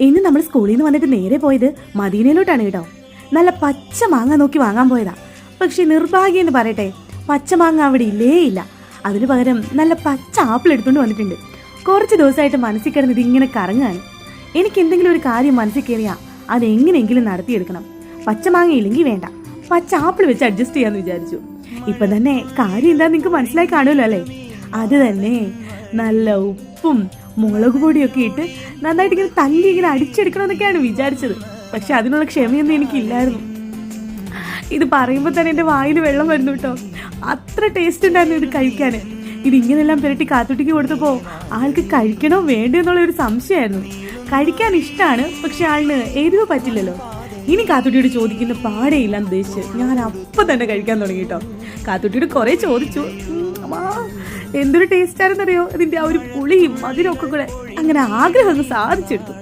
ഇന്ന് നമ്മൾ സ്കൂളിൽ നിന്ന് വന്നിട്ട് നേരെ പോയത് മദീനയിലോട്ടാണ് കേട്ടോ. നല്ല പച്ച മാങ്ങ നോക്കി വാങ്ങാൻ പോയതാ. പക്ഷെ നിർഭാഗ്യം എന്ന് പറയട്ടെ, പച്ച മാങ്ങ അവിടെ ഇല്ലേ ഇല്ല. അതിന് പകരം നല്ല പച്ച ആപ്പിൾ എടുത്തുകൊണ്ട് വന്നിട്ടുണ്ട്. കുറച്ച് ദിവസമായിട്ട് മനസ്സിൽ കിടന്നത് ഇങ്ങനെ കറങ്ങാണ്. എനിക്ക് എന്തെങ്കിലും ഒരു കാര്യം മനസ്സിൽ കയറിയാൽ അതെങ്ങനെയെങ്കിലും നടത്തിയെടുക്കണം. പച്ച മാങ്ങ ഇല്ലെങ്കിൽ വേണ്ട, പച്ച ആപ്പിൾ വെച്ച് അഡ്ജസ്റ്റ് ചെയ്യാന്ന് വിചാരിച്ചു. ഇപ്പം തന്നെ കാര്യം എന്താ നിങ്ങൾക്ക് മനസ്സിലായി കാണുമല്ലോ അല്ലേ? അത് തന്നെ, നല്ല ഉപ്പും മുളക് പൊടിയൊക്കെ ഇട്ട് നന്നായിട്ട് ഇങ്ങനെ തല്ലി ഇങ്ങനെ അടിച്ചെടുക്കണമെന്നൊക്കെയാണ് വിചാരിച്ചത്. പക്ഷെ അതിനുള്ള ക്ഷമയൊന്നും എനിക്കില്ലായിരുന്നു. ഇത് പറയുമ്പോൾ തന്നെ എൻ്റെ വായിൽ വെള്ളം വരുന്നു കേട്ടോ. അത്ര ടേസ്റ്റ് ഉണ്ടായിരുന്നു ഇത് കഴിക്കാൻ. ഇതിങ്ങനെല്ലാം പുരട്ടി കാത്തുട്ടിക്ക് കൊടുത്തപ്പോൾ ആൾക്ക് കഴിക്കണോ വേണ്ടോ എന്നുള്ള ഒരു സംശയമായിരുന്നു. കഴിക്കാൻ ഇഷ്ടമാണ്, പക്ഷെ ആളിന് എരിവ് പറ്റില്ലല്ലോ. ഇനി കാത്തുട്ടിയോട് ചോദിക്കുന്ന പാടേ ഇല്ലാന്ന് ഉദ്ദേശിച്ച് ഞാൻ അപ്പം തന്നെ കഴിക്കാൻ തുടങ്ങി കേട്ടോ. കാത്തുട്ടിയോട് കുറേ ചോദിച്ചു. എന്തൊരു ടേസ്റ്റ് ആയിരുന്നറിയോ, ഇതിൻ്റെ ആ ഒരു പുളിയും മധുരമൊക്കെ കൂടെ. അങ്ങനെ ആഗ്രഹം ഒന്ന് സാധിച്ചെടുത്തു.